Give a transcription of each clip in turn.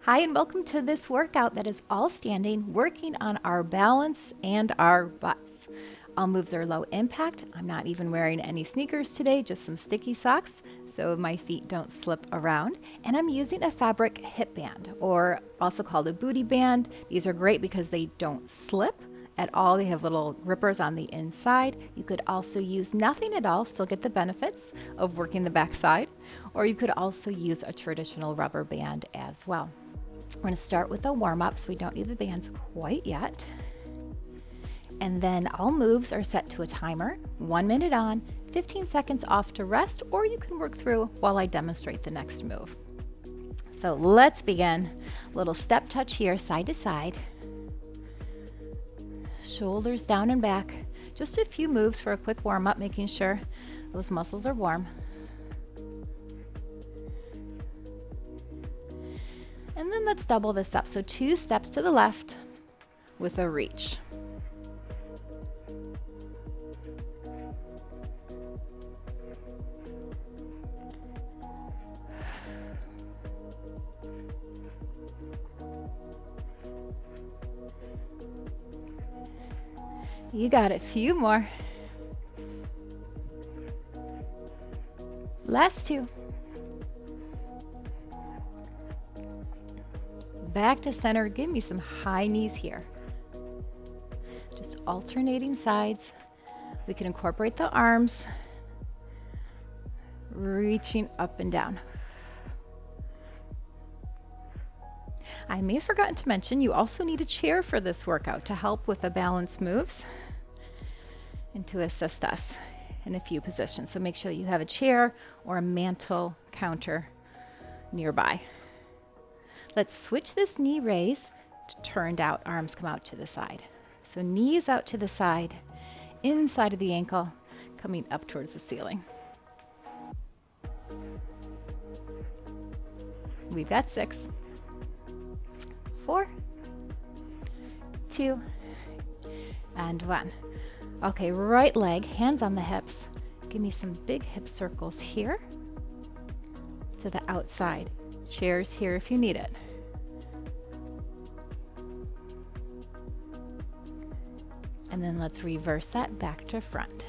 Hi, and welcome to this workout that is all standing, working on our balance and our butts. All moves are low impact. I'm not even wearing any sneakers today, just some sticky socks so my feet don't slip around. And I'm using a fabric hip band, or also called a booty band. These are great because they don't slip at all. They have little rippers on the inside. You could also use nothing at all, still get the benefits of working the backside, or you could also use a traditional rubber band as well. We're going to start with a warm-up, so we don't need the bands quite yet. And then all moves are set to a timer, 1 minute on, 15 seconds off to rest, or you can work through while I demonstrate the next move. So let's begin. Little step touch here, side to side. Shoulders down and back. Just a few moves for a quick warm-up, making sure those muscles are warm. And then let's double this up. So 2 steps to the left with a reach. You got it, few more. Last 2. Back to center, give me some high knees here. Just alternating sides. We can incorporate the arms, reaching up and down. I may have forgotten to mention, you also need a chair for this workout to help with the balance moves and to assist us in a few positions. So make sure you have a chair or a mantle counter nearby. Let's switch this knee raise to turned out. Arms come out to the side. So knees out to the side, inside of the ankle, coming up towards the ceiling. We've got 6, 4, 2, and 1. Okay, right leg, hands on the hips. Give me some big hip circles here to the outside. Chairs here if you need it. And then let's reverse that back to front.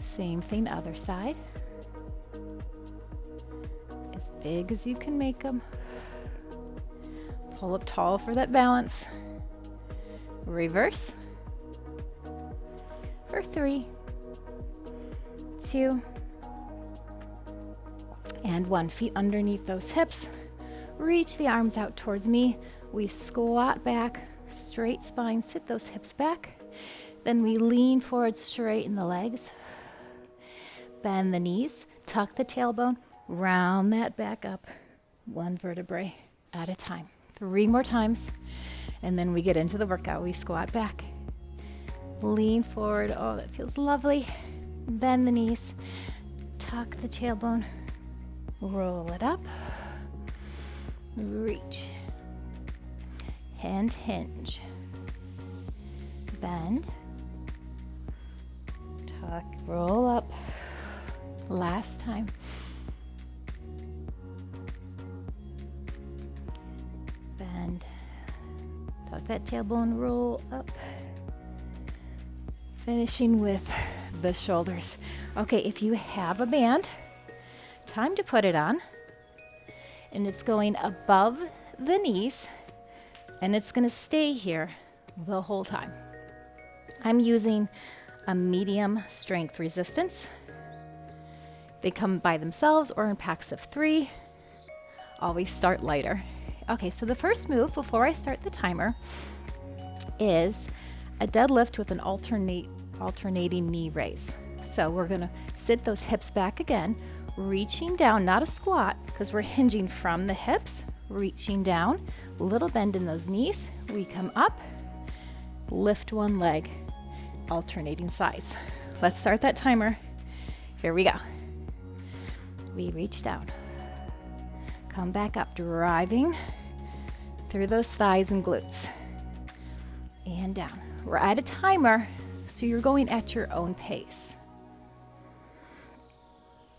Same thing, other side. As big as you can make them. Pull up tall for that balance. Reverse. For 3, 2, and 1. Feet underneath those hips. Reach the arms out towards me. We squat back, straight spine, sit those hips back. Then we lean forward, straighten the legs. Bend the knees, tuck the tailbone, round that back up, 1 vertebrae at a time. 3 more times, and then we get into the workout. We squat back, lean forward. Oh, that feels lovely. Bend the knees, tuck the tailbone, roll it up, reach, and hinge. Bend, tuck, roll up. Last time. Bend, tuck that tailbone, roll up. Finishing with the shoulders. Okay, if you have a band, time to put it on. And it's going above the knees, and it's going to stay here the whole time. I'm using a medium strength resistance. They come by themselves or in packs of 3. Always start lighter. Okay, so the first move before I start the timer is a deadlift with an alternating knee raise. So we're gonna sit those hips back again, reaching down, not a squat, because we're hinging from the hips, reaching down, a little bend in those knees. We come up, lift one leg, alternating sides. Let's start that timer. Here we go. We reach down, come back up, driving through those thighs and glutes, and down. We're at a timer, so you're going at your own pace.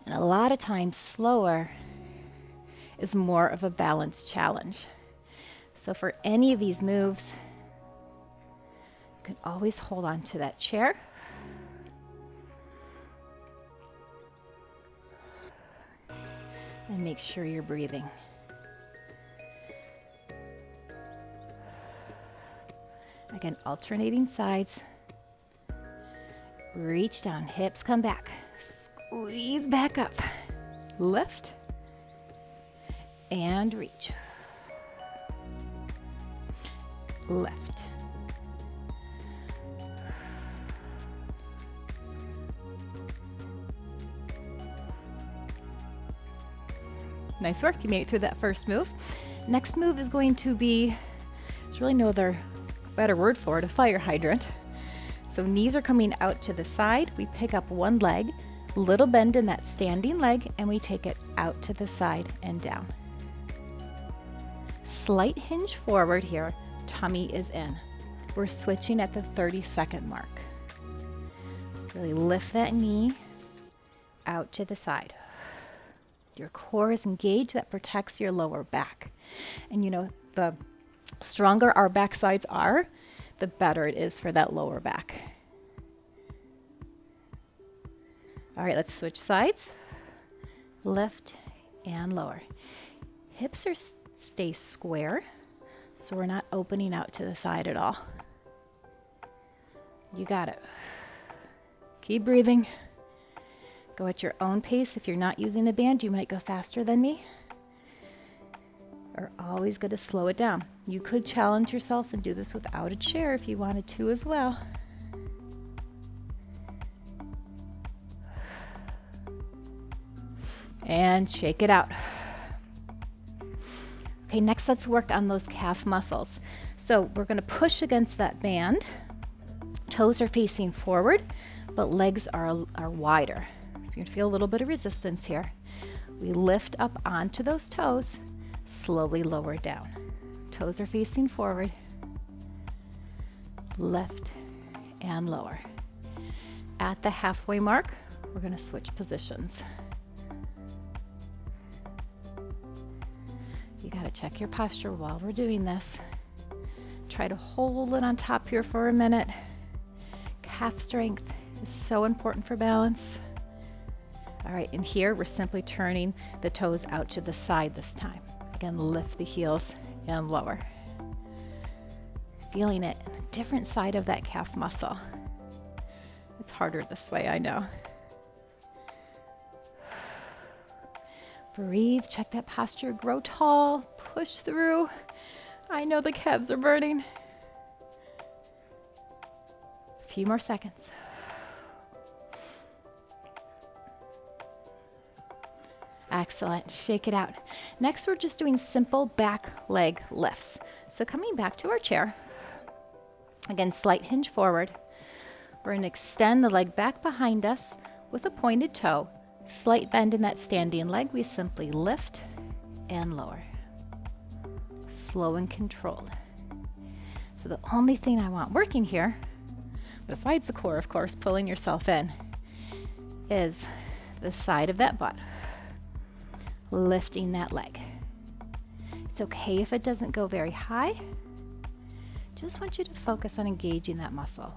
And a lot of times slower is more of a balance challenge. So for any of these moves, you can always hold on to that chair. And make sure you're breathing. Again, alternating sides. Reach down, hips come back. Squeeze back up. Lift and reach. Lift. Nice work, you made it through that first move. Next move is going to be, there's really no other better word for it, a fire hydrant. So knees are coming out to the side. We pick up one leg, little bend in that standing leg, and we take it out to the side and down. Slight hinge forward here, tummy is in. We're switching at the 30-second mark. Really lift that knee out to the side. Your core is engaged, that protects your lower back. And you know, the stronger our back sides are, the better it is for that lower back. All right, let's switch sides. Lift and lower. Hips stay square, so we're not opening out to the side at all. You got it. Keep breathing. Go at your own pace. If you're not using the band, you might go faster than me. We're always going to slow it down. You could challenge yourself and do this without a chair if you wanted to as well. And shake it out. Okay, next let's work on those calf muscles. So we're going to push against that band. Toes are facing forward, but legs are wider. So you're going to feel a little bit of resistance here. We lift up onto those toes, slowly lower down. Toes are facing forward. Lift and lower. At the halfway mark, we're going to switch positions. You got to check your posture while we're doing this. Try to hold it on top here for a minute. Calf strength is so important for balance. All right, and here we're simply turning the toes out to the side this time. Again, lift the heels and lower. Feeling it, different side of that calf muscle. It's harder this way, I know. Breathe, check that posture, grow tall, push through. I know the calves are burning. A few more seconds. Excellent, shake it out. Next, we're just doing simple back leg lifts. So coming back to our chair, again, slight hinge forward. We're gonna extend the leg back behind us with a pointed toe. Slight bend in that standing leg. We simply lift and lower. Slow and controlled. So the only thing I want working here, besides the core, of course, pulling yourself in, is the side of that butt. Lifting that leg. It's okay if it doesn't go very high. Just want you to focus on engaging that muscle.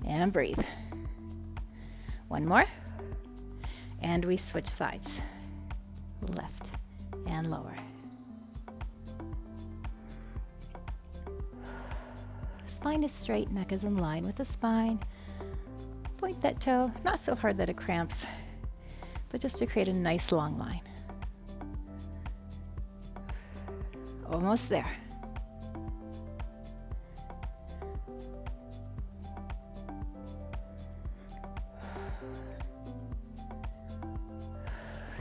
And breathe. One more. And we switch sides. Lift and lower. Spine is straight, neck is in line with the spine. Point that toe, not so hard that it cramps, but just to create a nice long line. Almost there.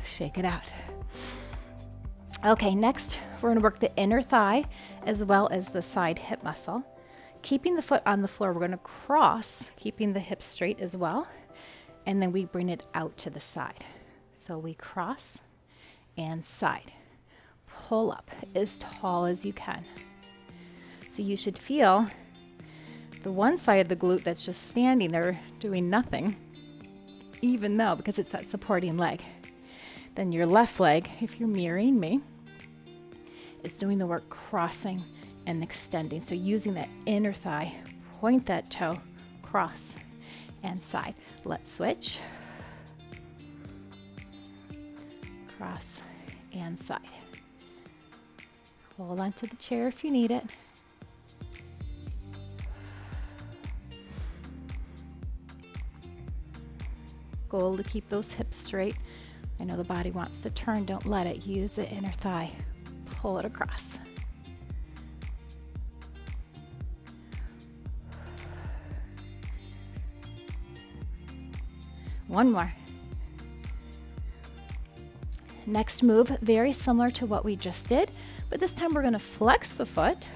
Shake it out. Okay, next we're going to work the inner thigh as well as the side hip muscle. Keeping the foot on the floor, we're going to cross, keeping the hips straight as well, and then we bring it out to the side. So we cross and side. Pull up as tall as you can. So you should feel the one side of the glute that's just standing there doing nothing even though, because it's that supporting leg. Then your left leg, if you're mirroring me, is doing the work crossing and extending. So using that inner thigh, point that toe, cross and side. Let's switch. Cross and side. Hold on to the chair if you need it. Goal to keep those hips straight. I know the body wants to turn, don't let it. Use the inner thigh, pull it across. One more. Next move, very similar to what we just did, but this time we're going to flex the foot,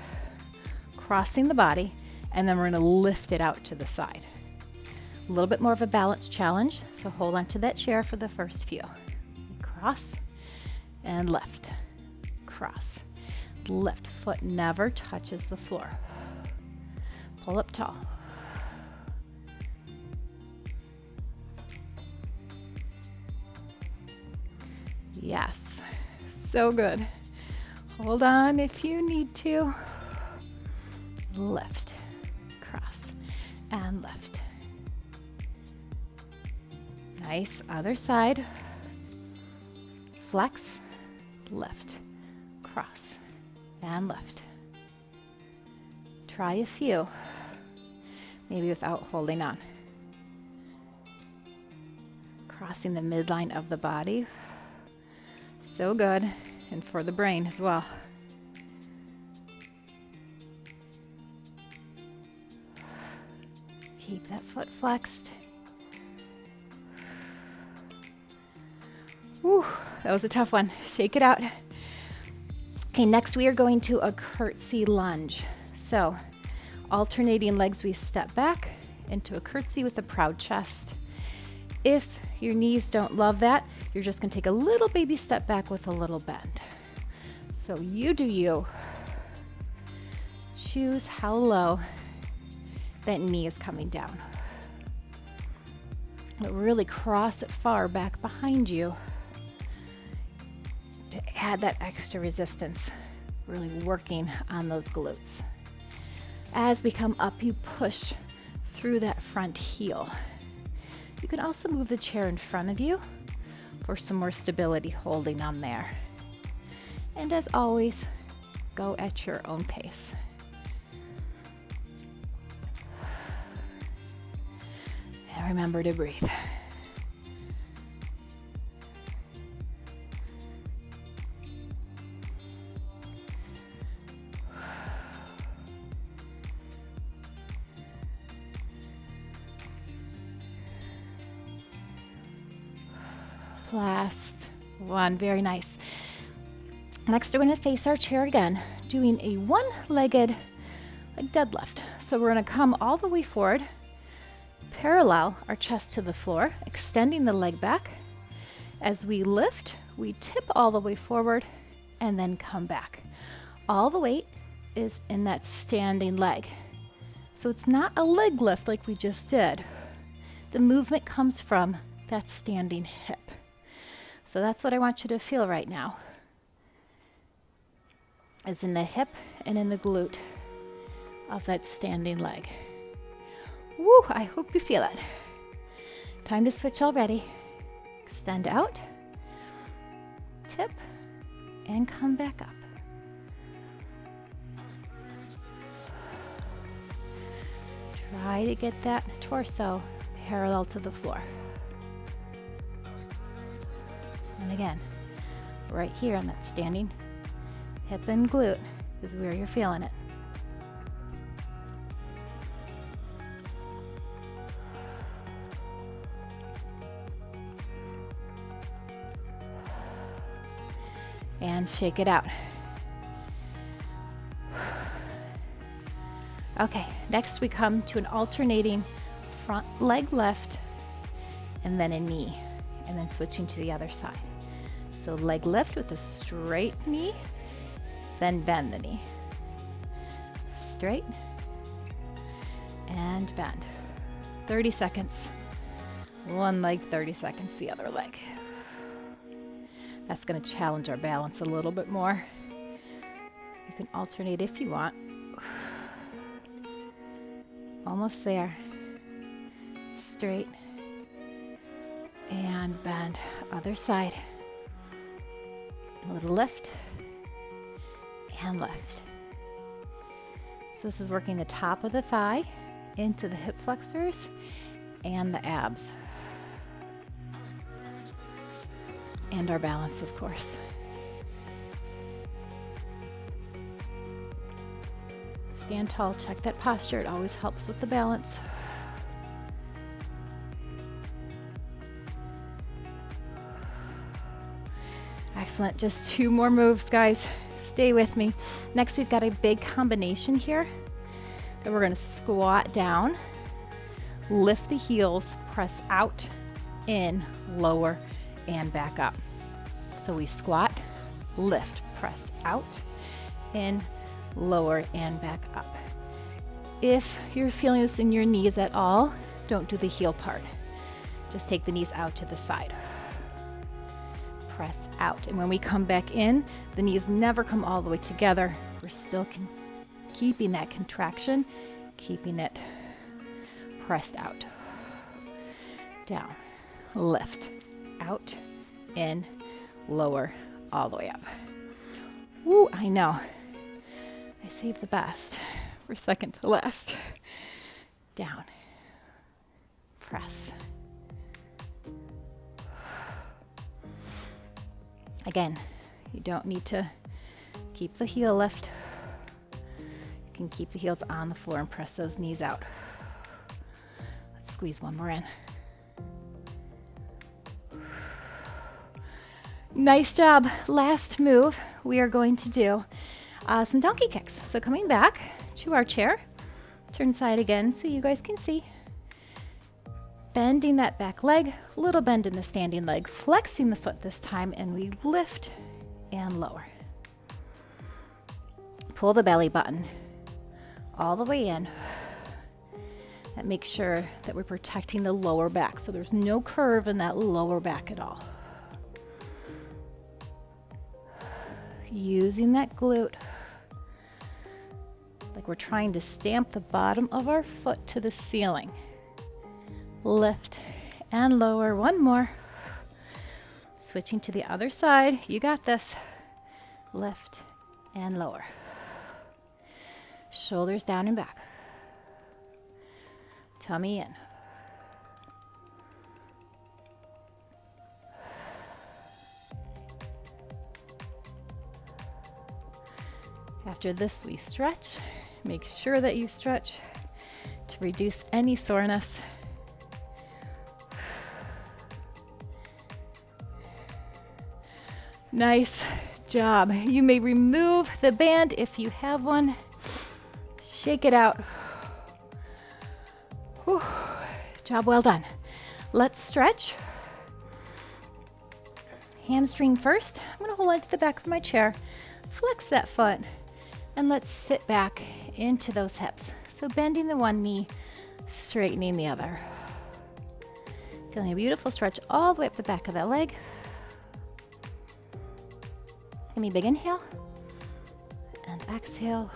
crossing the body, and then we're going to lift it out to the side. A little bit more of a balance challenge, so hold on to that chair for the first few. Cross and lift, cross, lift. Foot never touches the floor. Pull up tall. Yes, so good. Hold on if you need to. Lift, cross, and lift. Nice, other side. Flex, lift, cross, and lift. Try a few, maybe without holding on. Crossing the midline of the body. So good, and for the brain as well. Keep that foot flexed. Whew, that was a tough one. Shake it out. Okay, next we are going to a curtsy lunge. So, alternating legs, we step back into a curtsy with a proud chest. If your knees don't love that, you're just going to take a little baby step back with a little bend. So you do you. Choose how low that knee is coming down. But really cross it far back behind you to add that extra resistance, really working on those glutes. As we come up, you push through that front heel. You can also move the chair in front of you for some more stability holding on there. And as always, go at your own pace. And remember to breathe. Last one, very nice. Next, we're going to face our chair again, doing a one-legged deadlift. So we're going to come all the way forward, parallel our chest to the floor, extending the leg back. As we lift, we tip all the way forward and then come back. All the weight is in that standing leg. So it's not a leg lift like we just did. The movement comes from that standing hip. So that's what I want you to feel right now, is in the hip and in the glute of that standing leg. Woo, I hope you feel it. Time to switch already. Extend out, tip, and come back up. Try to get that torso parallel to the floor. And again, right here on that standing hip and glute is where you're feeling it. And shake it out. Okay, next we come to an alternating front leg lift and then a knee, and then switching to the other side. So leg lift with a straight knee, then bend the knee. Straight and bend. 30 seconds. One leg, 30 seconds, the other leg. That's going to challenge our balance a little bit more. You can alternate if you want. Almost there. Straight. And bend. Other side. A little lift. And lift. So this is working the top of the thigh into the hip flexors and the abs. And our balance, of course. Stand tall, check that posture. It always helps with the balance. Excellent. Just 2 more moves, guys. Stay with me. Next, we've got a big combination here that we're going to squat down, lift the heels, press out, in, lower, and back up. So we squat, lift, press out, in, lower, and back up. If you're feeling this in your knees at all, don't do the heel part. Just take the knees out to the side. Press out. And when we come back in, the knees never come all the way together. We're still keeping that contraction, keeping it pressed out. Down, lift, out, in, lower, all the way up. Woo, I know. I saved the best for second to last. Down, press. Again, you don't need to keep the heel lift. You can keep the heels on the floor and press those knees out. Let's squeeze one more in. Nice job. Last move, we are going to do some donkey kicks. So coming back to our chair, turn side again so you guys can see. Bending that back leg, little bend in the standing leg, flexing the foot this time, and we lift and lower. Pull the belly button all the way in. That makes sure that we're protecting the lower back, so there's no curve in that lower back at all. Using that glute like we're trying to stamp the bottom of our foot to the ceiling. Lift and lower. One more. Switching to the other side. You got this. Lift and lower. Shoulders down and back. Tummy in. After this, we stretch. Make sure that you stretch to reduce any soreness. Nice job. You may remove the band if you have one. Shake it out. Whew. Job well done. Let's stretch. Hamstring first. I'm going to hold on to the back of my chair. Flex that foot. And let's sit back into those hips. So bending the one knee, straightening the other. Feeling a beautiful stretch all the way up the back of that leg. Give me a big inhale and exhale.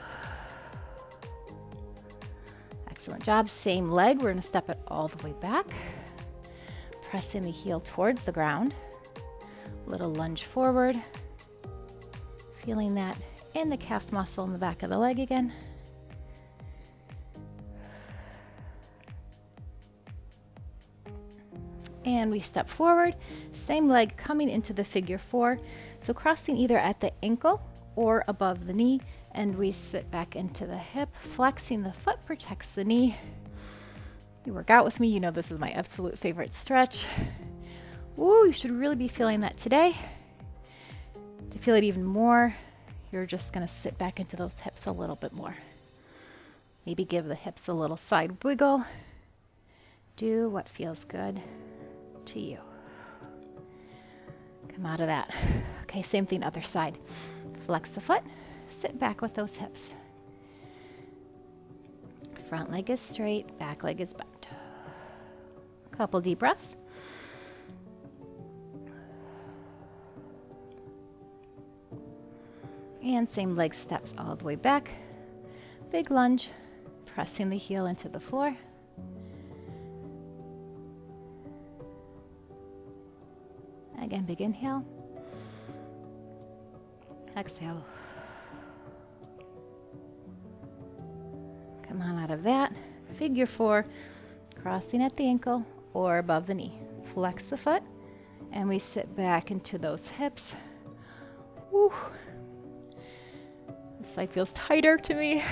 Excellent job. Same leg. We're going to step it all the way back. Pressing the heel towards the ground. Little lunge forward. Feeling that in the calf muscle in the back of the leg again. And we step forward, same leg coming into the figure 4. So crossing either at the ankle or above the knee, and we sit back into the hip. Flexing the foot protects the knee. You work out with me, you know this is my absolute favorite stretch. Woo, you should really be feeling that today. To feel it even more, you're just going to sit back into those hips a little bit more. Maybe give the hips a little side wiggle. Do what feels good to you. Come out of that. Okay, same thing, other side. Flex the foot, sit back with those hips. Front leg is straight, back leg is bent. Couple deep breaths. And same leg steps all the way back. Big lunge, pressing the heel into the floor. Again, big inhale. Exhale. Come on out of that. Figure 4, crossing at the ankle or above the knee. Flex the foot, and we sit back into those hips. Woo. This side feels tighter to me.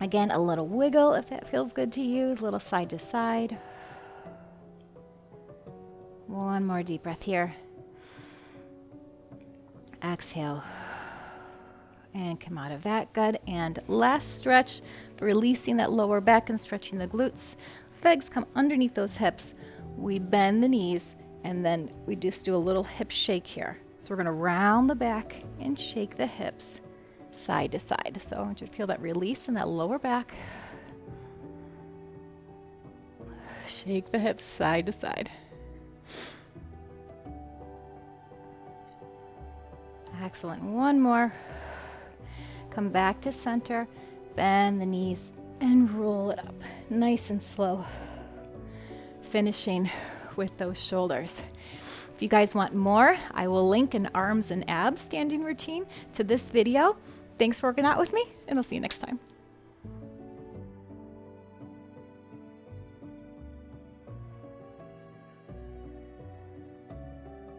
Again, a little wiggle if that feels good to you, a little side to side. One more deep breath here. Exhale. And come out of that. Good. And last stretch, releasing that lower back and stretching the glutes. Legs come underneath those hips. We bend the knees, and then we just do a little hip shake here. So we're going to round the back and shake the hips side to side. So I want you to feel that release in that lower back. Shake the hips side to side. Excellent. One more. Come back to center, bend the knees, and roll it up. Nice and slow. Finishing with those shoulders. If you guys want more, I will link an arms and abs standing routine to this video. Thanks for working out with me, and I'll see you next time.